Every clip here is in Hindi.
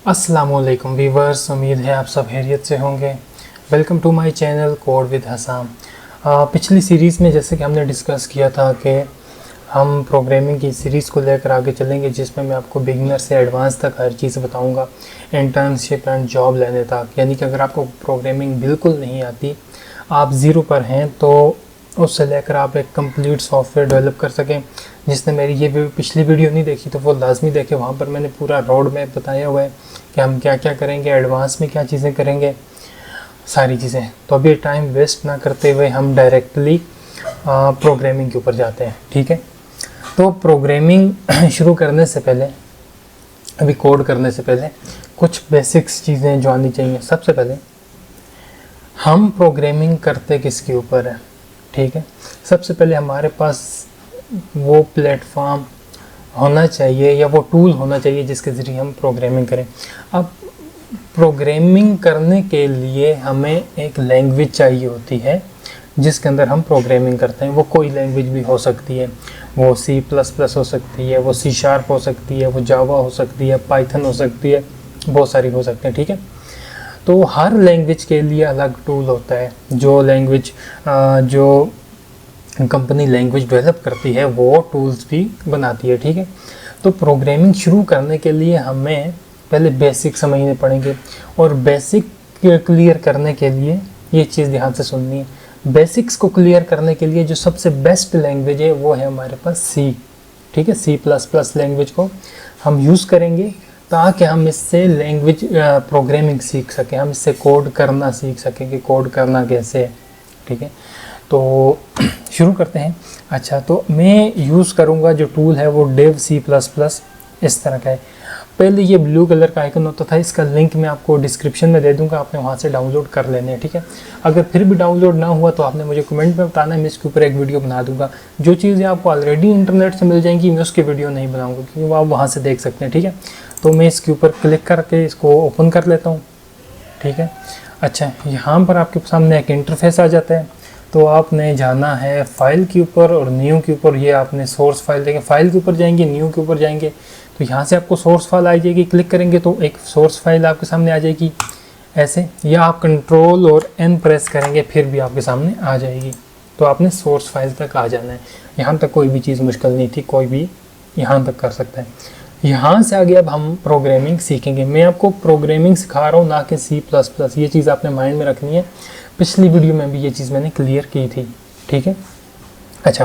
अस्सलामुअलैकुम वीवर्स, उम्मीद है आप सब खैरियत से होंगे। Welcome to my channel code with Hasam. पिछली सीरीज़ में जैसे कि हमने डिस्कस किया था कि हम प्रोग्रामिंग की सीरीज़ को लेकर आगे चलेंगे, जिसमें मैं आपको बिगिनर से एडवांस तक हर चीज़ बताऊंगा, इंटर्नशिप एंड जॉब लेने तक। यानी कि अगर आपको प्रोग्रामिंग बिल्कुल नहीं आती, आप ज़ीरो पर हैं, तो उससे लेकर आप एक कंप्लीट सॉफ्टवेयर डेवलप कर सकें। जिसने मेरी ये पिछली वीडियो नहीं देखी तो वो लाजमी देखे, वहाँ पर मैंने पूरा रोड मैप बताया हुआ है कि हम क्या क्या करेंगे, एडवांस में क्या चीज़ें करेंगे, सारी चीज़ें। तो अभी टाइम वेस्ट ना करते हुए हम डायरेक्टली प्रोग्रामिंग के ऊपर जाते हैं। ठीक है, तो प्रोग्रामिंग शुरू करने से पहले, अभी कोड करने से पहले कुछ बेसिक्स चीज़ें जो आनी चाहिए। सबसे पहले हम प्रोग्रामिंग करते किसके ऊपर है? ठीक है, सबसे पहले हमारे पास वो प्लेटफॉर्म होना चाहिए या वो टूल होना चाहिए जिसके ज़रिए हम प्रोग्रामिंग करें। अब प्रोग्रामिंग करने के लिए हमें एक लैंग्वेज चाहिए होती है जिसके अंदर हम प्रोग्रामिंग करते हैं। वो कोई लैंग्वेज भी हो सकती है, वो C++ हो सकती है, वो C# हो सकती है, वो जावा हो सकती है, पाइथन हो सकती है, बहुत सारी हो सकते हैं। ठीक है, तो हर लैंग्वेज के लिए अलग टूल होता है। जो लैंग्वेज जो कंपनी लैंग्वेज डेवलप करती है वो टूल्स भी बनाती है। ठीक है, तो प्रोग्रामिंग शुरू करने के लिए हमें पहले बेसिक समझने पड़ेंगे, और बेसिक क्लियर करने के लिए ये चीज़ ध्यान से सुननी है। बेसिक्स को क्लियर करने के लिए जो सबसे बेस्ट लैंग्वेज है वो है हमारे पास C। ठीक है, C++ लैंग्वेज को हम यूज़ करेंगे ताकि हम इससे लैंग्वेज प्रोग्रामिंग सीख सकें, हम इससे कोड करना सीख सकें कि कोड करना कैसे है। ठीक है, तो शुरू करते हैं। अच्छा, तो मैं यूज़ करूँगा जो टूल है वो dev C++, इस तरह का है। पहले ये ब्लू कलर का आइकन होता था, इसका लिंक मैं आपको डिस्क्रिप्शन में दे दूँगा, आपने वहाँ से डाउनलोड कर लेने हैं। ठीक है, अगर फिर भी डाउनलोड ना हुआ तो आपने मुझे कमेंट में बताना है, मैं इसके ऊपर एक वीडियो बना दूँगा। जो चीज़ें आपको ऑलरेडी इंटरनेट से मिल जाएंगी मैं उसकी वीडियो नहीं बनाऊँगा, क्योंकि वो आप वहाँ से देख सकते हैं। ठीक है, तो मैं इसके ऊपर क्लिक करके इसको ओपन कर लेता हूँ। ठीक है, अच्छा, यहाँ पर आपके सामने एक इंटरफेस आ जाता है। तो आपने जाना है फाइल के ऊपर और न्यू के ऊपर। ये आपने सोर्स फाइल देखें, फाइल के ऊपर जाएंगे, न्यू के ऊपर जाएंगे, तो यहाँ से आपको सोर्स फाइल आ जाएगी। क्लिक करेंगे तो एक सोर्स फाइल आपके सामने आ जाएगी ऐसे, या आप कंट्रोल और N प्रेस करेंगे फिर भी आपके सामने आ जाएगी। तो आपने सोर्स फाइल तक आ जाना है। यहाँ तक कोई भी चीज़ मुश्किल नहीं थी, कोई भी यहाँ तक कर सकता है। यहाँ से आगे अब हम प्रोग्रामिंग सीखेंगे। मैं आपको प्रोग्रामिंग सिखा रहा हूँ, ना कि C++। ये चीज़ आपने माइंड में रखनी है, पिछली वीडियो में भी ये चीज़ मैंने क्लियर की थी। ठीक है, अच्छा,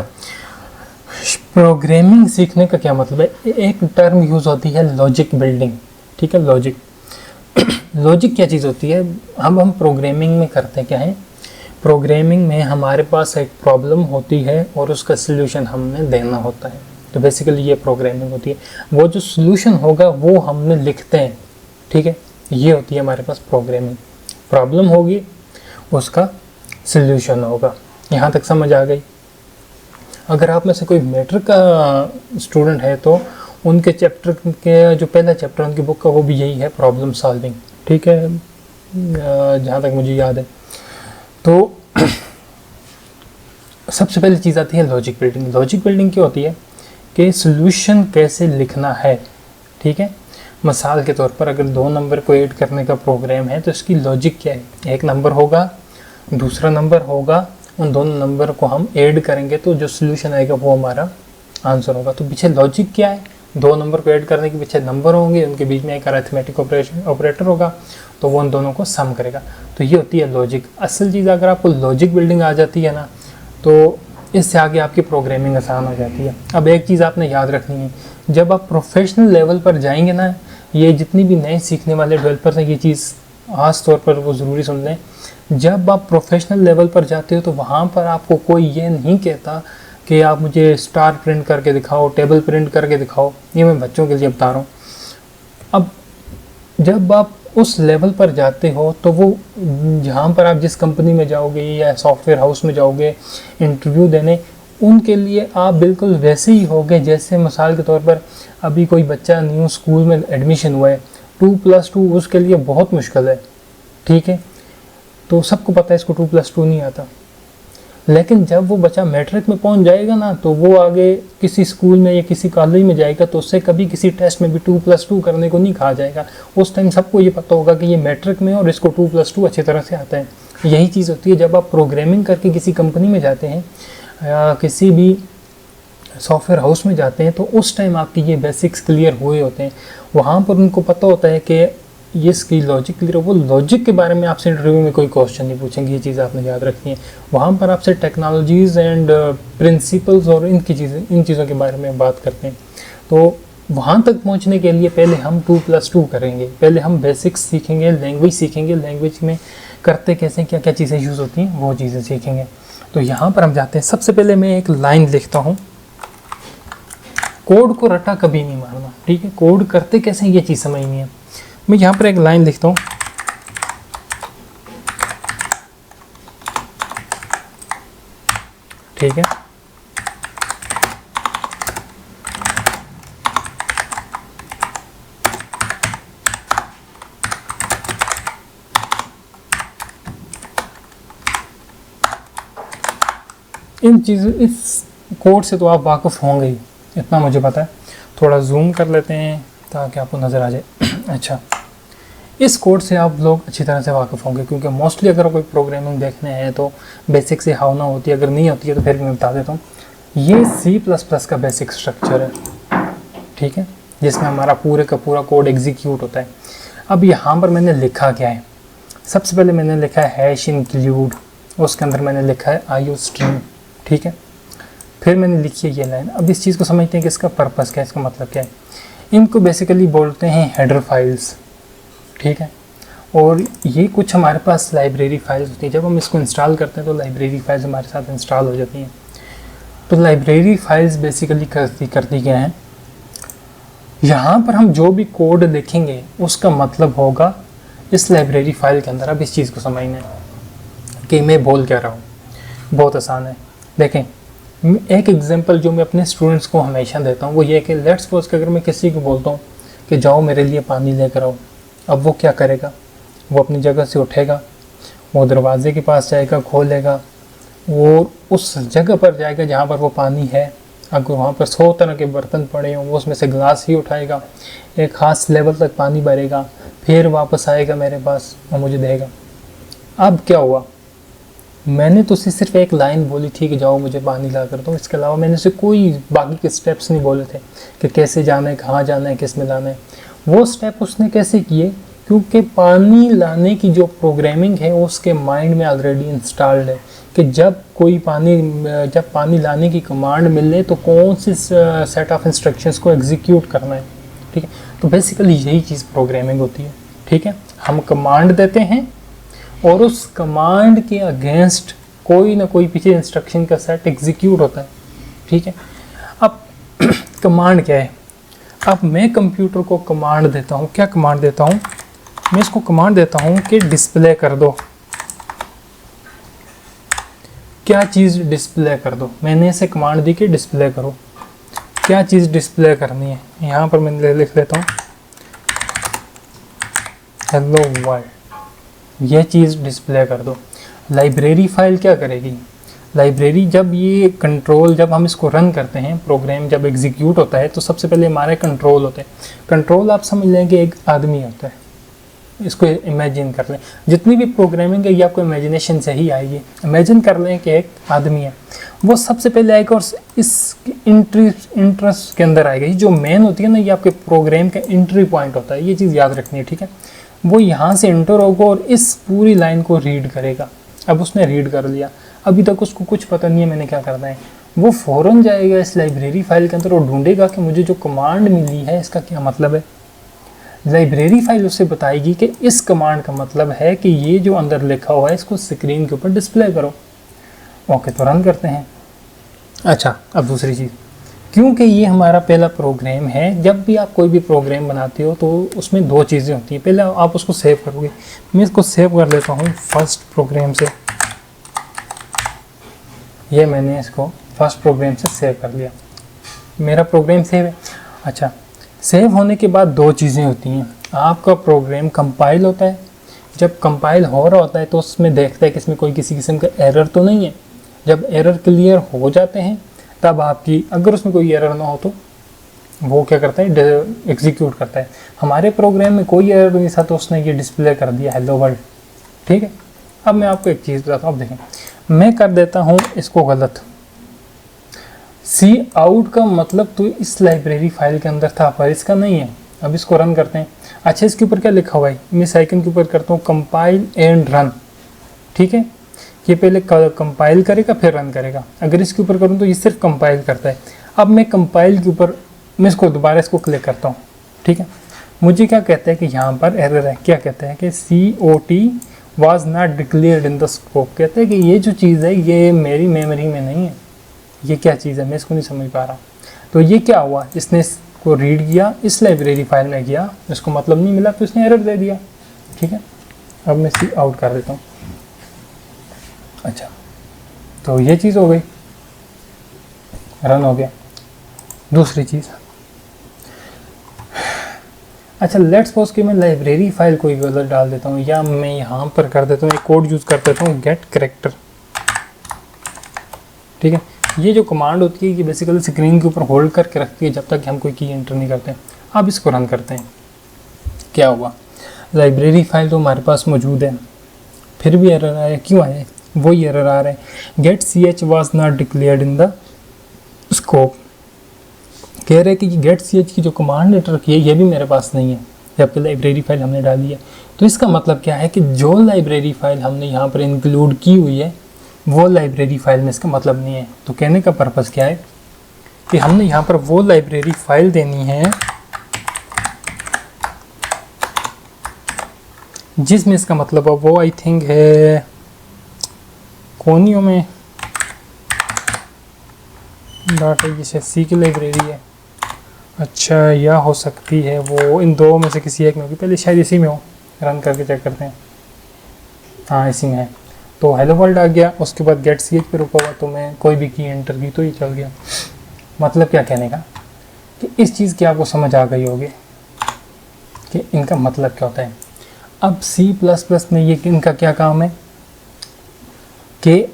प्रोग्रामिंग सीखने का क्या मतलब है? एक टर्म यूज़ होती है लॉजिक बिल्डिंग। ठीक है, लॉजिक लॉजिक क्या चीज़ होती है? हम प्रोग्रामिंग में करते क्या है? प्रोग्रामिंग में हमारे पास एक प्रॉब्लम होती है और उसका सल्यूशन हमने देना होता है। तो बेसिकली ये प्रोग्रामिंग होती है। वो जो सल्यूशन होगा वो हमने लिखते हैं। ठीक है, ये होती है हमारे पास प्रोग्रामिंग। प्रॉब्लम होगी, उसका सल्यूशन होगा। यहाँ तक समझ आ गई? अगर आप में से कोई मैट्रिक का स्टूडेंट है तो उनके चैप्टर के जो पहला चैप्टर उनकी बुक का वो भी यही है, प्रॉब्लम सॉल्विंग। ठीक है, जहाँ तक मुझे याद है। तो सबसे पहली चीज़ आती है लॉजिक बिल्डिंग। लॉजिक बिल्डिंग क्या होती है कि सॉल्यूशन कैसे लिखना है। ठीक है, मिसाल के तौर पर अगर 2 नंबर को ऐड करने का प्रोग्राम है तो इसकी लॉजिक क्या है? एक नंबर होगा, दूसरा नंबर होगा, उन दोनों नंबर को हम ऐड करेंगे तो जो सॉल्यूशन आएगा वो हमारा आंसर होगा। तो पीछे लॉजिक क्या है? 2 नंबर को ऐड करने के पीछे नंबर होंगे, उनके बीच में एक अरिथमेटिक ऑपरेटर होगा, तो वो उन दोनों को सम करेगा। तो ये होती है लॉजिक। असल चीज़ अगर आपको लॉजिक बिल्डिंग आ जाती है ना, तो इससे आगे आपकी प्रोग्रामिंग आसान हो जाती है। अब एक चीज़ आपने याद रखनी है, जब आप प्रोफेशनल लेवल पर जाएंगे ना, ये जितनी भी नए सीखने वाले डेवलपर्स हैं, ये चीज़ खास तौर पर वो ज़रूरी सुन लें। जब आप प्रोफेशनल लेवल पर जाते हो तो वहाँ पर आपको कोई ये नहीं कहता कि आप मुझे स्टार प्रिंट करके दिखाओ, टेबल प्रिंट करके दिखाओ। ये मैं बच्चों के लिए बता रहा हूँ। अब जब आप उस लेवल पर जाते हो तो वो जहाँ पर आप जिस कंपनी में जाओगे या सॉफ्टवेयर हाउस में जाओगे इंटरव्यू देने, उनके लिए आप बिल्कुल वैसे ही होगे जैसे मिसाल के तौर पर अभी कोई बच्चा न्यू स्कूल में एडमिशन हुआ है, 2+2 उसके लिए बहुत मुश्किल है। ठीक है, तो सबको पता है इसको 2+2 नहीं आता। लेकिन जब वो बच्चा मैट्रिक में पहुंच जाएगा ना, तो वो आगे किसी स्कूल में या किसी कॉलेज में जाएगा तो उससे कभी किसी टेस्ट में भी 2+2 करने को नहीं कहा जाएगा। उस टाइम सबको ये पता होगा कि ये मैट्रिक में और इसको 2+2 अच्छी तरह से आता है। यही चीज़ होती है जब आप प्रोग्रामिंग करके किसी कंपनी में जाते हैं या किसी भी सॉफ्टवेयर हाउस में जाते हैं, तो उस टाइम आपके ये बेसिक्स क्लियर हुए होते हैं। वहाँ पर उनको पता होता है कि ये इसकी लॉजिक क्लियर है। वो लॉजिक के बारे में आपसे इंटरव्यू में कोई क्वेश्चन नहीं पूछेंगे, ये चीज़ आपने याद रखनी है। वहाँ पर आपसे टेक्नोलॉजीज़ एंड प्रिंसिपल्स और इन चीज़ों के बारे में बात करते हैं। तो वहाँ तक पहुँचने के लिए पहले हम 2+2 करेंगे। पहले हम बेसिक्स सीखेंगे, लैंग्वेज सीखेंगे, लैंग्वेज में करते कैसे, क्या क्या चीज़ें यूज़ होती हैं, वो चीज़ें सीखेंगे। तो यहाँ पर हम जाते हैं। सबसे पहले मैं एक लाइन लिखता हूँ, कोड को रटा कभी नहीं मारना, ठीक है। कोड करते कैसे ये चीज़ समझनी है। मैं यहाँ पर एक लाइन लिखता हूँ, ठीक है। इन चीज़ों, इस कोड से तो आप वाकिफ़ होंगे ही, इतना मुझे पता है। थोड़ा जूम कर लेते हैं ताकि आपको नज़र आ जाए। अच्छा, इस कोड से आप लोग अच्छी तरह से वाकिफ़ होंगे, क्योंकि मोस्टली अगर कोई प्रोग्रामिंग देखने हैं तो बेसिक से हाउ ना होती है। अगर नहीं होती है तो फिर मैं बता देता हूँ। ये C++ का बेसिक स्ट्रक्चर है, ठीक है, जिसमें हमारा पूरे का पूरा कोड एग्जीक्यूट होता है। अब यहाँ पर मैंने लिखा क्या है, सबसे पहले मैंने लिखा है हैश इंक्लूड, उसके अंदर मैंने लिखा है IO स्ट्रीम, ठीक है। फिर मैंने लिखी है ये लाइन। अब इस चीज़ को समझते हैं कि इसका पर्पस क्या है, इसका मतलब क्या है। इनको बेसिकली बोलते हैं हेडर फाइल्स, ठीक है। और ये कुछ हमारे पास लाइब्रेरी फाइल्स होती हैं। जब हम इसको इंस्टॉल करते हैं तो लाइब्रेरी फाइल्स हमारे साथ इंस्टॉल हो जाती हैं। तो लाइब्रेरी फाइल्स बेसिकली करती क्या हैं, यहाँ पर हम जो भी कोड लिखेंगे उसका मतलब होगा इस लाइब्रेरी फाइल के अंदर। अब इस चीज़ को समझना है कि मैं बोल क्या रहा हूँ, बहुत आसान है। देखें, एक एग्जांपल जो मैं अपने स्टूडेंट्स को हमेशा देता हूँ वो ये है कि लेट्स सपोज कि अगर मैं किसी को बोलता हूँ कि जाओ मेरे लिए पानी लेकर आओ, अब वो क्या करेगा, वो अपनी जगह से उठेगा, वो दरवाजे के पास जाएगा, खोलेगा, वो उस जगह पर जाएगा जहाँ पर वो पानी है। अगर वहाँ पर 100 तरह के बर्तन पड़े हों वो उसमें से ग्लास ही उठाएगा, एक ख़ास लेवल तक पानी भरेगा, फिर वापस आएगा मेरे पास और मुझे देगा। अब क्या हुआ, मैंने तो उसे सिर्फ एक लाइन बोली थी कि जाओ मुझे पानी ला कर दो। इसके अलावा मैंने उसे कोई बाकी के स्टेप्स नहीं बोले थे कि कैसे जाना है, कहाँ जाना है, किस में लाना है। वो स्टेप उसने कैसे किए, क्योंकि पानी लाने की जो प्रोग्रामिंग है वो उसके माइंड में ऑलरेडी इंस्टॉल्ड है कि जब पानी लाने की कमांड मिले तो कौन सी सेट ऑफ इंस्ट्रक्शंस को एग्जीक्यूट करना है, ठीक है। तो बेसिकली यही चीज़ प्रोग्रामिंग होती है, ठीक है। हम कमांड देते हैं और उस कमांड के अगेंस्ट कोई ना कोई पीछे इंस्ट्रक्शन का सेट एग्जीक्यूट होता है, ठीक है। अब कमांड क्या है, अब मैं कंप्यूटर को कमांड देता हूँ। क्या कमांड देता हूँ, मैं इसको कमांड देता हूँ कि डिस्प्ले कर दो, क्या चीज़ डिस्प्ले कर दो। मैंने इसे कमांड दी कि डिस्प्ले करो, क्या चीज़ डिस्प्ले करनी है। यहाँ पर मैं लिख लेता हूँ हेलो वर्ल्ड, यह चीज़ डिस्प्ले कर दो। लाइब्रेरी फाइल क्या करेगी, लाइब्रेरी जब ये कंट्रोल, जब हम इसको रन करते हैं, प्रोग्राम जब एग्जीक्यूट होता है तो सबसे पहले हमारे कंट्रोल होते हैं। कंट्रोल आप समझ लें कि एक आदमी होता है, इसको इमेजिन कर लें। जितनी भी प्रोग्रामिंग है ये आपको इमेजिनेशन से ही आएगी। इमेजिन कर लें कि एक आदमी है, वो सबसे पहले आएगा और इस इंटरेस्ट के अंदर आएगा। ये जो मेन होती है ना, ये आपके प्रोग्राम का एंट्री पॉइंट होता है, ये चीज़ याद रखनी है, ठीक है। वो यहाँ से इंटर होगा और इस पूरी लाइन को रीड करेगा। अब उसने रीड कर लिया, अभी तक उसको कुछ पता नहीं है मैंने क्या करना है। वो फ़ौरन जाएगा इस लाइब्रेरी फाइल के अंदर और ढूंढेगा कि मुझे जो कमांड मिली है इसका क्या मतलब है। लाइब्रेरी फाइल उसे बताएगी कि इस कमांड का मतलब है कि ये जो अंदर लिखा हुआ है इसको स्क्रीन के ऊपर डिस्प्ले करो। ओके, तो रन करते हैं। अच्छा, अब दूसरी चीज़, क्योंकि ये हमारा पहला प्रोग्राम है, जब भी आप कोई भी प्रोग्राम बनाते हो तो उसमें दो चीज़ें होती हैं। पहले आप उसको सेव करोगे, मैं इसको सेव कर लेता हूँ फर्स्ट प्रोग्राम से। ये मैंने इसको फर्स्ट प्रोग्राम से सेव कर लिया, मेरा प्रोग्राम सेव है। अच्छा, सेव होने के बाद दो चीज़ें होती हैं। आपका प्रोग्राम कंपाइल होता है, जब कंपाइल हो रहा होता है तो उसमें देखता है कि इसमें कोई किसी किस्म का एरर तो नहीं है। जब एरर क्लियर हो जाते हैं तब आपकी, अगर उसमें कोई एरर ना हो तो वो क्या करता है, एग्जीक्यूट करता है। हमारे प्रोग्राम में कोई एरर नहीं था तो उसने ये डिस्प्ले कर दिया हेलो वर्ल्ड। ठीक है, अब मैं आपको एक चीज़ बताता हूँ। अब देखें, मैं कर देता हूँ इसको गलत, सी आउट का मतलब तो इस लाइब्रेरी फाइल के अंदर था पर इसका नहीं है। अब इसको रन करते हैं। अच्छा, इसके ऊपर क्या लिखा हुआ है, मैं इस आइकन के ऊपर करता हूँ कंपाइल एंड रन। ठीक है, ये पहले कंपाइल करेगा फिर रन करेगा। अगर इसके ऊपर करूँ तो ये सिर्फ कंपाइल करता है। अब मैं कंपाइल के ऊपर मैं इसको दोबारा इसको क्लिक करता हूँ। ठीक है, मुझे क्या कहता है कि यहाँ पर एरर है। क्या कहता है कि COT was not declared in the scope. कहते हैं कि ये जो चीज़ है ये मेरी मेमोरी में नहीं है। ये क्या चीज़ है, मैं इसको नहीं समझ पा रहा। तो ये क्या हुआ, इसने इसको रीड किया, इस लाइब्रेरी फाइल में गया, इसको मतलब नहीं मिला तो इसने एरर दे दिया। ठीक है, अब मैं सी आउट कर देता हूँ। अच्छा, तो ये चीज़ हो गई, रन हो गया। दूसरी चीज़, अच्छा लेट्स सपोज कि मैं लाइब्रेरी फाइल कोई गलत डाल देता हूँ, या मैं यहाँ पर कर देता हूँ एक कोड यूज़ कर देता हूँ गेट कैरेक्टर। ठीक है, ये जो कमांड होती है कि बेसिकली स्क्रीन के ऊपर होल्ड करके रखती है जब तक हम कोई की एंटर नहीं करते हैं। अब इसको रन करते हैं। क्या हुआ, लाइब्रेरी फाइल तो हमारे पास मौजूद है, फिर भी एरर आया। क्यों आया, वही एरर आ रहा है, get CH was not declared in the scope. कह रहे हैं कि गेट CH की जो कमांड लेटर की है ये भी मेरे पास नहीं है जबकि लाइब्रेरी फाइल हमने डाली है। तो इसका मतलब क्या है कि जो लाइब्रेरी फाइल हमने यहाँ पर इंक्लूड की हुई है वो लाइब्रेरी फाइल में इसका मतलब नहीं है। तो कहने का पर्पज़ क्या है कि हमने यहाँ पर वो लाइब्रेरी फाइल देनी है जिसमें इसका मतलब है, वो आई थिंक है कोनियो में डाटा, जैसे सी की लाइब्रेरी है। अच्छा, या हो सकती है वो इन दो में से किसी एक में होगी, पहले शायद इसी में हो। रन करके चेक करते हैं। हाँ, इसी में है। तो हेलो वर्ल्ड आ गया, उसके बाद गेट CH पे रुका हुआ, तो मैं कोई भी की एंटर की तो ये चल गया। मतलब क्या कहने का कि इस चीज़ की आपको समझ आ गई होगी कि इनका मतलब क्या होता है। अब C++ में ये इनका क्या काम है कि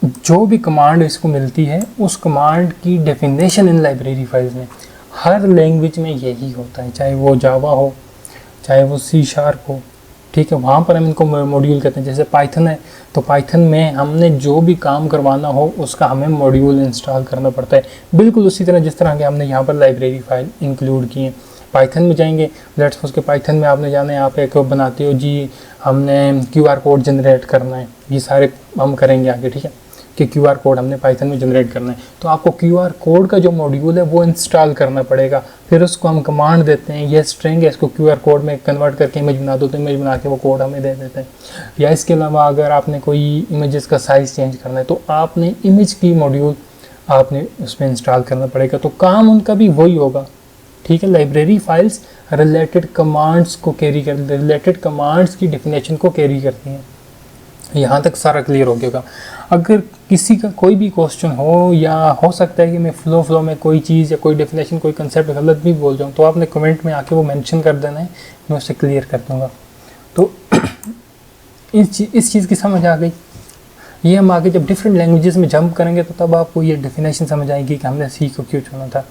जो भी कमांड इसको मिलती है उस कमांड की डेफिनेशन इन लाइब्रेरी फाइल्स में, हर लैंग्वेज में यही होता है, चाहे वो जावा हो चाहे वो C# हो। ठीक है, वहाँ पर हम इनको मॉड्यूल कहते हैं। जैसे पाइथन है तो पाइथन में हमने जो भी काम करवाना हो उसका हमें मॉड्यूल इंस्टॉल करना पड़ता है, बिल्कुल उसी तरह जिस तरह के हमने यहाँ पर लाइब्रेरी फाइल इंक्लूड की है। पाइथन में जाएंगे, लेट्स सपोज के पाइथन में आपने जाना है, आप एक बनाते हो जी हमने QR कोड जनरेट करना है, ये सारे हम करेंगे आगे। ठीक है, कि QR कोड हमने पाइथन में जनरेट करना है, तो आपको QR कोड का जो मॉड्यूल है वो इंस्टॉल करना पड़ेगा। फिर उसको हम कमांड देते हैं, ये स्ट्रिंग है, इसको QR कोड में कन्वर्ट करके इमेज बना दो, तो इमेज बना के वो कोड हमें दे देते हैं। या इसके अलावा अगर आपने कोई इमेजेस का साइज़ चेंज करना है तो आपने इमेज की मॉड्यूल आपने उसमें इंस्टॉल करना पड़ेगा। तो काम उनका भी वही होगा। ठीक है, लाइब्रेरी फाइल्स रिलेटेड कमांड्स को कैरी कर, रिलेटेड कमांड्स की डेफिनेशन को कैरी करती हैं। यहाँ तक सारा क्लियर हो गया। अगर किसी का कोई भी क्वेश्चन हो, या हो सकता है कि मैं फ्लो में कोई चीज़ या कोई डेफिनेशन कोई कंसेप्ट गलत भी बोल जाऊँ, तो आपने कमेंट में आके वो मेंशन कर देना है, मैं उसे क्लियर कर दूँगा। तो इस चीज़ की समझ आ गई। ये हम आगे जब डिफरेंट लैंग्वेजेस में जंप करेंगे तो तब आपको ये डेफिनेशन समझ आएगी कि हमने C को क्यों चुना था।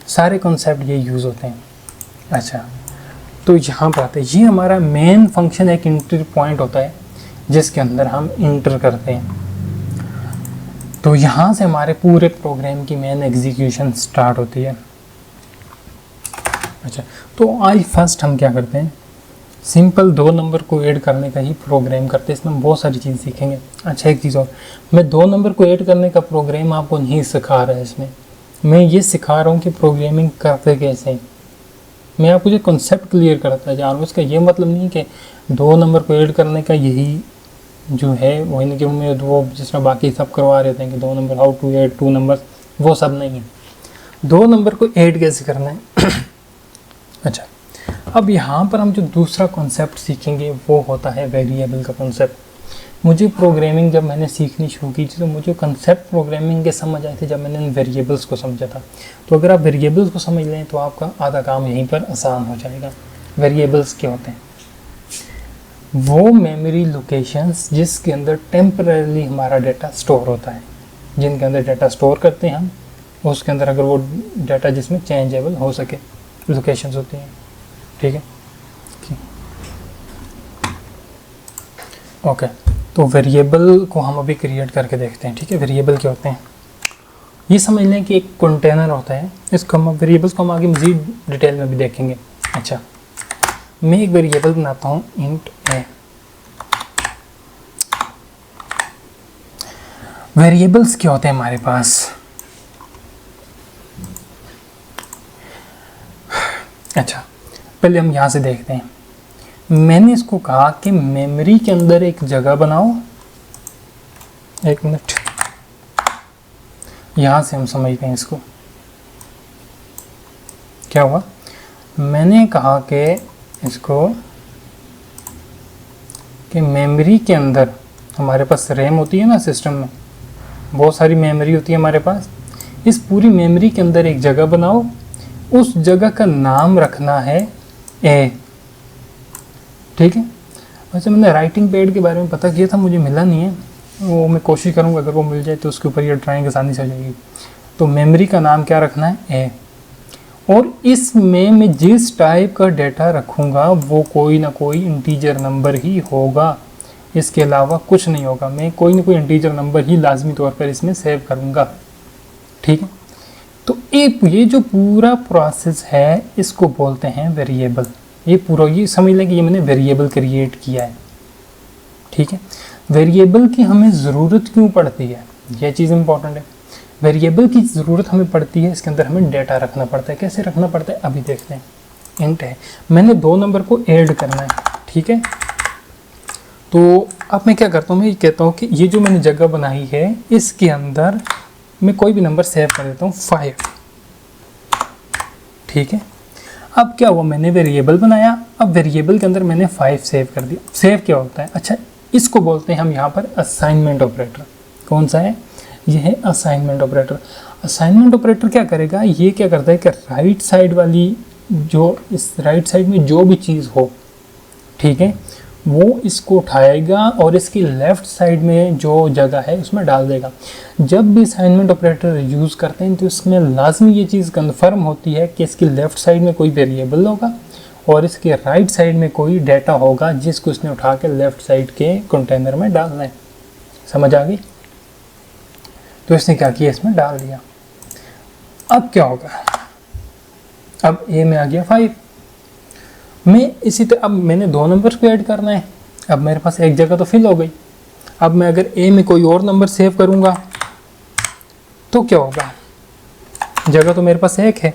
सारे कॉन्सेप्ट ये यूज़ होते हैं। अच्छा, तो यहाँ पर आते हैं, ये हमारा मेन फंक्शन एक इंटर पॉइंट होता है जिसके अंदर हम इंटर करते हैं। तो यहाँ से हमारे पूरे प्रोग्राम की मेन एग्जीक्यूशन स्टार्ट होती है। अच्छा, तो आज फर्स्ट हम क्या करते हैं, सिंपल 2 नंबर को ऐड करने का ही प्रोग्राम करते हैं। इसमें हम बहुत सारी चीज़ सीखेंगे। अच्छा, एक चीज़ और, मैं 2 नंबर को ऐड करने का प्रोग्राम आपको नहीं सिखा रहा है, इसमें मैं ये सिखा रहा हूँ कि प्रोग्रामिंग करते कैसे हैं। मैं आपको जो कॉन्सेप्ट क्लियर करता जा रहा हूँ, इसका ये मतलब नहीं कि 2 नंबर को ऐड करने का यही जो है वही नहीं कि मैं वो जिस तरह बाकी सब करवा रहे थे कि 2 number how to add 2 number, वो सब नहीं है। 2 नंबर को ऐड कैसे करना है। अच्छा, अब यहाँ पर हम जो दूसरा कॉन्सेप्ट सीखेंगे वो होता है वेरिएबल का कॉन्सेप्ट। मुझे प्रोग्रामिंग जब मैंने सीखनी शुरू की थी तो मुझे कॉन्सेप्ट प्रोग्रामिंग के समझ आए थे जब मैंने इन वेरिएबल्स को समझा था। तो अगर आप वेरिएबल्स को समझ लें तो आपका आधा काम यहीं पर आसान हो जाएगा। वेरिएबल्स क्या होते हैं, वो मेमोरी लोकेशंस जिसके अंदर टेम्परेरी हमारा डेटा स्टोर होता है, जिनके अंदर डाटा स्टोर करते हैं हम, उसके अंदर अगर वो डाटा जिसमें चेंजेबल हो सके लोकेशंस होती हैं। ठीक है, ओके। तो वेरिएबल को हम अभी क्रिएट करके देखते हैं। ठीक है, वेरिएबल क्या होते हैं ये समझ लें कि एक कंटेनर होता है, इसको हम वेरिएबल्स को हम आगे मज़ीद डिटेल में भी देखेंगे। अच्छा, मैं एक वेरिएबल बनाता हूँ इंट ए। वेरिएबल्स क्या होते हैं हमारे पास, अच्छा पहले हम यहाँ से देखते हैं। मैंने इसको कहा कि मेमोरी के अंदर एक जगह बनाओ, एक मिनट, यहाँ से हम समझते हैं इसको। क्या हुआ, मैंने कहा कि इसको कि मेमोरी के अंदर हमारे पास रैम होती है ना, सिस्टम में बहुत सारी मेमोरी होती है हमारे पास, इस पूरी मेमोरी के अंदर एक जगह बनाओ, उस जगह का नाम रखना है ए। ठीक है, वैसे मैंने राइटिंग पैड के बारे में पता किया था, मुझे मिला नहीं है, वो मैं कोशिश करूँगा अगर वो मिल जाए तो उसके ऊपर ये ड्राइंग आसानी से हो जाएगी। तो मेमोरी का नाम क्या रखना है, ए। और इसमें मैं जिस टाइप का डेटा रखूँगा वो कोई ना कोई इंटीजर नंबर ही होगा, इसके अलावा कुछ नहीं होगा। मैं कोई ना कोई इंटीजर नंबर ही लाजमी तौर पर इसमें सेव करूँगा। ठीक है, तो ये जो पूरा प्रोसेस है इसको बोलते हैं वेरिएबल। ये पूरा ये समझ लें कि ये मैंने वेरिएबल क्रिएट किया है। ठीक है, वेरिएबल की हमें ज़रूरत क्यों पड़ती है, ये चीज़ इंपॉर्टेंट है। वेरिएबल की ज़रूरत हमें पड़ती है, इसके अंदर हमें डेटा रखना पड़ता है। कैसे रखना पड़ता है अभी देखते हैं। इंट है, मैंने 2 नंबर को ऐड करना है। ठीक है, तो अब मैं क्या करता हूँ, मैं ये कहता हूँ कि ये जो मैंने जगह बनाई है इसके अंदर मैं कोई भी नंबर सेव कर देता हूँ 5। ठीक है, अब क्या हुआ, मैंने वेरिएबल बनाया, अब वेरिएबल के अंदर मैंने 5 सेव कर दिया। सेव क्या होता है, अच्छा इसको बोलते हैं हम यहाँ पर असाइनमेंट ऑपरेटर। कौन सा है, ये है असाइनमेंट ऑपरेटर। असाइनमेंट ऑपरेटर क्या करेगा, ये क्या करता है कि राइट साइड वाली जो इस राइट साइड में जो भी चीज़ हो, ठीक है, वो इसको उठाएगा और इसकी लेफ़्ट साइड में जो जगह है उसमें डाल देगा। जब भी असाइनमेंट ऑपरेटर यूज़ करते हैं तो इसमें लाजमी ये चीज़ कंफर्म होती है कि इसकी लेफ़्ट साइड में कोई वेरिएबल होगा और इसके राइट साइड में कोई डाटा होगा जिसको उसने उठा के लेफ़्ट साइड के कंटेनर में डालना है। समझ आ गई? तो इसने क्या किया, इसमें डाल दिया। अब क्या होगा, अब ए में आ गया 5। मैं इसी तरह अब मैंने 2 नंबर को ऐड करना है, अब मेरे पास एक जगह तो फिल हो गई। अब मैं अगर ए में कोई और नंबर सेव करूंगा तो क्या होगा, जगह तो मेरे पास 1 है,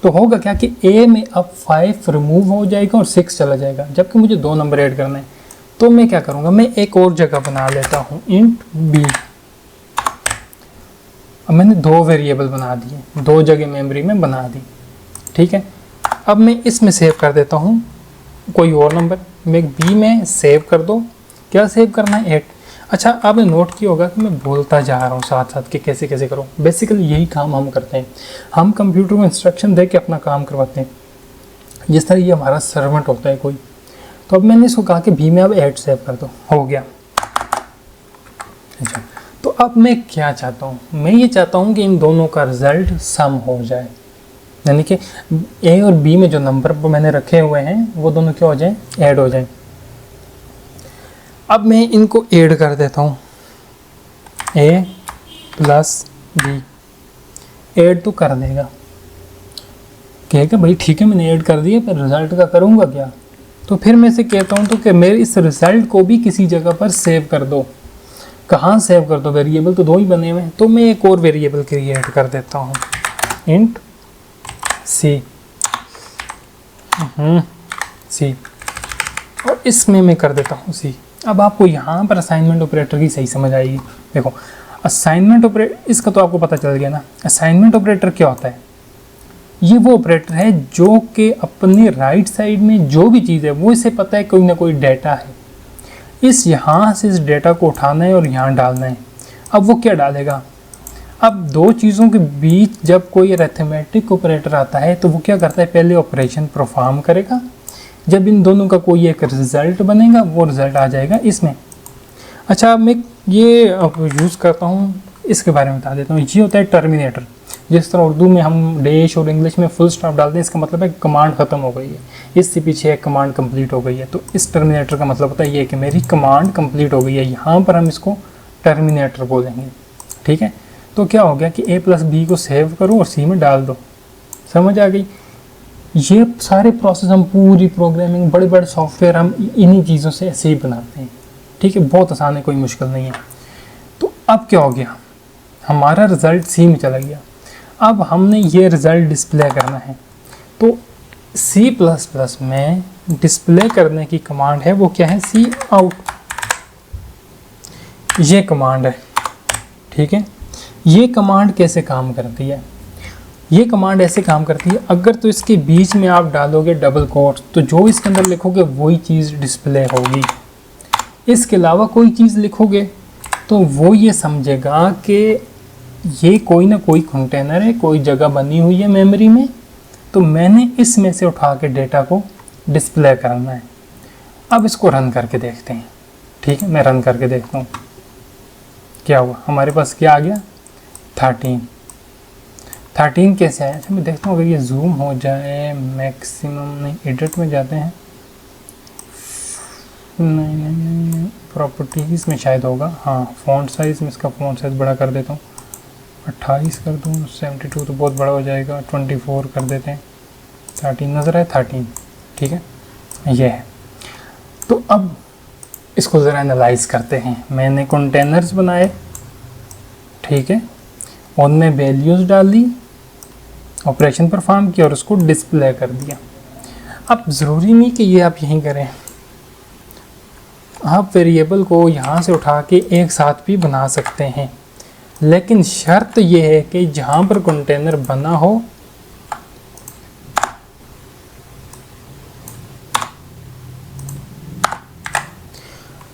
तो होगा क्या कि ए में अब 5 रिमूव हो जाएगा और 6 चला जाएगा, जबकि मुझे 2 नंबर ऐड करना है। तो मैं क्या करूंगा, मैं एक और जगह बना लेता हूँ इंट बी। अब मैंने 2 वेरिएबल बना दिए, 2 जगह मेमोरी में बना दी। ठीक है, अब मैं इसमें सेव कर देता हूँ कोई और नंबर, मैं बी में सेव कर दो। क्या सेव करना है, 8। अच्छा, आपने नोट किया होगा कि मैं बोलता जा रहा हूँ साथ साथ कि कैसे कैसे करो। बेसिकली यही काम हम करते हैं, हम कंप्यूटर को इंस्ट्रक्शन दे के अपना काम करवाते हैं। जिस तरह ये हमारा सर्वेंट होता है कोई, तो अब मैंने इसको कहा कि बी में अब 8 सेव कर दो, हो गया। अच्छा, तो अब मैं क्या चाहता हूँ, मैं ये चाहता हूँ कि इन दोनों का रिजल्ट सम हो जाए, यानी कि ए और बी में जो नंबर मैंने रखे हुए हैं वो दोनों क्या हो जाएं, ऐड हो जाएं। अब मैं इनको ऐड कर देता हूँ, ए प्लस बी, ऐड तो कर देगा। कहेगा भाई ठीक है मैंने ऐड कर दिया, पर रिजल्ट का करूँगा क्या। तो फिर मैं से कहता हूँ तो कि मेरे इस रिजल्ट को भी किसी जगह पर सेव कर दो। कहाँ सेव कर दो, वेरिएबल तो 2 ही बने हुए हैं, तो मैं एक और वेरिएबल क्रिएट कर देता हूँ इंट सी। सी, और इसमें मैं कर देता हूँ सी। अब आपको यहाँ पर असाइनमेंट ऑपरेटर की सही समझ आएगी। देखो असाइनमेंट ऑपरेटर, इसका तो आपको पता चल गया ना। असाइनमेंट ऑपरेटर क्या होता है, ये वो ऑपरेटर है जो कि अपनी राइट साइड में जो भी चीज़ है वो इसे पता है कोई ना कोई डाटा है, इस यहाँ से इस डाटा को उठाना है और यहाँ डालना है। अब वो क्या डालेगा, अब 2 चीज़ों के बीच जब कोई अरिथमेटिक ऑपरेटर आता है तो वो क्या करता है, पहले ऑपरेशन परफॉर्म करेगा, जब इन दोनों का कोई एक रिज़ल्ट बनेगा वो रिज़ल्ट आ जाएगा इसमें। अच्छा, अब मैं ये अब यूज़ करता हूँ, इसके बारे में बता देता हूँ। ये होता है टर्मिनेटर। जिस तरह उर्दू में हम डैश और इंग्लिश में फुल स्टॉप डालते हैं, इसका मतलब है कमांड ख़त्म हो गई है, इससे पीछे एक कमांड कंप्लीट हो गई है। तो इस टर्मिनेटर का मतलब होता है ये कि मेरी कमांड कंप्लीट हो गई है, यहाँ पर हम इसको टर्मिनेटर बोलेंगे। ठीक है, तो क्या हो गया कि a + b को सेव करो और c में डाल दो। समझ आ गई? ये सारे प्रोसेस हम पूरी प्रोग्रामिंग, बड़े बड़े सॉफ्टवेयर हम इन्हीं चीज़ों से ऐसे ही बनाते हैं। ठीक है, बहुत आसान है, कोई मुश्किल नहीं है। तो अब क्या हो गया, हमारा रिज़ल्ट सी में चला गया। अब हमने ये रिज़ल्ट डिस्प्ले करना है, तो C++ में डिस्प्ले करने की कमांड है वो क्या है, सी आउट। ये कमांड है। ठीक है, ये कमांड कैसे काम करती है? ये कमांड ऐसे काम करती है, अगर तो इसके बीच में आप डालोगे डबल कोट्स, तो जो इसके अंदर लिखोगे वही चीज़ डिस्प्ले होगी। इसके अलावा कोई चीज़ लिखोगे तो वो ये समझेगा कि ये कोई ना कोई कंटेनर है, कोई जगह बनी हुई है मेमोरी में, तो मैंने इसमें से उठा के डेटा को डिस्प्ले करना है। अब इसको रन करके देखते हैं। ठीक है, मैं रन करके देखता हूँ क्या हुआ। हमारे पास क्या आ गया, 13 कैसे आया? अच्छा मैं देखता हूँ, अगर ये जूम हो जाए मैक्सिमम, नहीं एडिट में जाते हैं, नहीं प्रॉपर्टीज़ में शायद होगा, हाँ फ़ॉन्ट साइज़ में इसका फ़ॉन्ट साइज़ बड़ा कर देता हूँ, 28 कर दूँ, 72 तो बहुत बड़ा हो जाएगा, 24 कर देते हैं, 13 नज़र है, 13। ठीक है, ये है। तो अब इसको ज़रा एनालाइज करते हैं। मैंने कंटेनर्स बनाए, ठीक है, उनमें वैल्यूज़ डाली, ऑपरेशन परफॉर्म किया और उसको डिस्प्ले कर दिया। अब ज़रूरी नहीं कि ये आप यहीं करें, आप वेरिएबल को यहाँ से उठा के एक साथ भी बना सकते हैं, लेकिन शर्त ये है कि जहाँ पर कंटेनर बना हो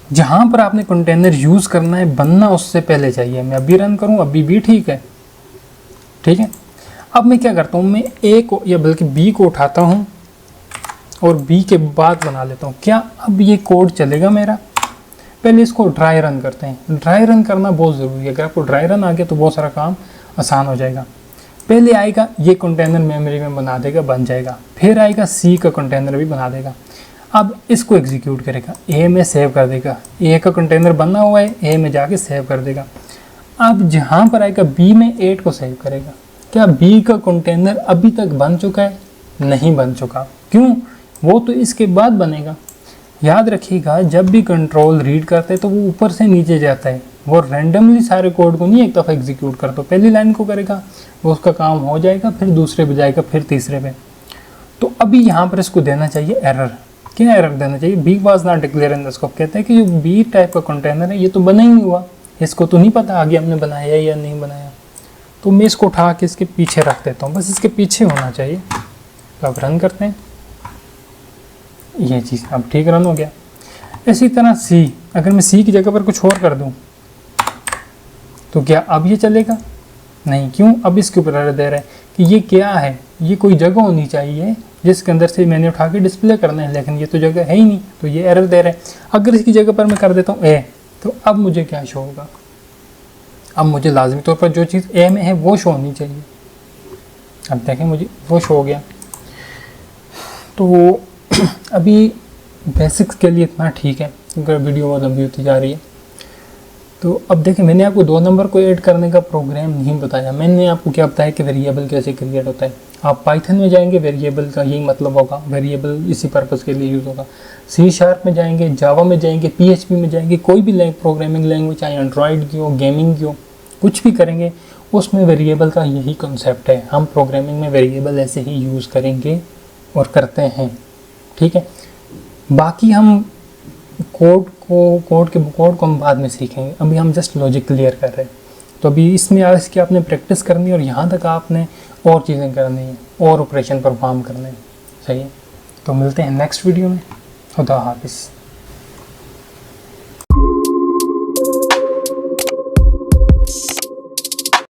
जहाँ पर आपने कंटेनर यूज़ करना है, बनना उससे पहले चाहिए। मैं अभी रन करूँ, अभी भी ठीक है। ठीक है, अब मैं क्या करता हूँ, मैं ए को या बल्कि बी को उठाता हूँ और बी के बाद बना लेता हूँ। क्या अब ये कोड चलेगा मेरा? पहले इसको ड्राई रन करते हैं। ड्राई रन करना बहुत ज़रूरी है। अगर आपको ड्राई रन आ गया तो बहुत सारा काम आसान हो जाएगा। पहले आएगा ये कंटेनर मेमोरी में बना देगा, बन जाएगा, फिर आएगा सी का कंटेनर भी बना देगा। अब इसको एग्जीक्यूट करेगा, ए में सेव कर देगा, ए का कंटेनर बना हुआ है, ए में जाके सेव कर देगा। अब जहाँ पर आएगा बी में 8 को सेव करेगा। क्या बी का कंटेनर अभी तक बन चुका है? नहीं बन चुका। क्यों? वो तो इसके बाद बनेगा। याद रखिएगा, जब भी कंट्रोल रीड करते हैं तो वो ऊपर से नीचे जाता है, वो रैंडमली सारे कोड को नहीं एक दफ़ा एग्जीक्यूट करता। पहली लाइन को करेगा, वो उसका काम हो जाएगा, फिर दूसरे पे जाएगा, फिर तीसरे पे। तो अभी यहाँ पर इसको देना चाहिए एरर। क्या एरर देना चाहिए? B was not declare in the scope. कहता है कि जो बी टाइप का कंटेनर है ये तो बना ही नहीं हुआ, इसको तो नहीं पता आगे हमने बनाया या नहीं बनाया। तो मैं इसको उठा के इसके पीछे रख देता हूँ, बस इसके पीछे होना चाहिए। तो अब रन करते हैं, ये चीज़ अब ठीक रन हो गया। इसी तरह सी, अगर मैं सी की जगह पर कुछ और कर दूँ तो क्या अब ये चलेगा? नहीं। क्यों? अब इसके ऊपर एरर दे रहा है कि ये क्या है, ये कोई जगह होनी चाहिए जिसके अंदर से मैंने उठा के डिस्प्ले करना है, लेकिन ये तो जगह है ही नहीं, तो ये एरर दे रहा है। अगर इसकी जगह पर मैं कर देता हूँ ए, तो अब मुझे क्या शो होगा? अब मुझे लाजमी तौर पर जो चीज़ ए में है वो शो होनी चाहिए। अब देखें, मुझे वो शो हो गया। तो अभी बेसिक्स के लिए इतना ठीक है, अगर वीडियो बहुत लंबी होती जा रही है। तो अब देखें, मैंने आपको 2 नंबर को ऐड करने का प्रोग्राम नहीं बताया। मैंने आपको क्या बताया कि वेरिएबल कैसे क्रिएट होता है। आप पाइथन में जाएंगे, वेरिएबल का यही मतलब होगा, वेरिएबल इसी पर्पज़ के लिए यूज़ होगा। C# में जाएंगे, जावा में जाएंगे, PHP में जाएंगे, कोई भी प्रोग्रामिंग लैंग्वेज, चाहे एंड्रॉयड की हो, गेमिंग की हो, कुछ भी करेंगे उसमें वेरिएबल का यही कंसेप्ट है। हम प्रोग्रामिंग में वेरिएबल ऐसे ही यूज़ करेंगे और करते हैं। ठीक है, बाकी हम कोड को हम बाद में सीखेंगे। अभी हम जस्ट लॉजिक क्लियर कर रहे हैं। तो अभी इसमें इसकी आपने प्रैक्टिस करनी है और यहाँ तक आपने और चीज़ें करनी है और ऑपरेशन परफॉर्म करने हैं। सही है, तो मिलते हैं नेक्स्ट वीडियो में। खुदा हाफिज़।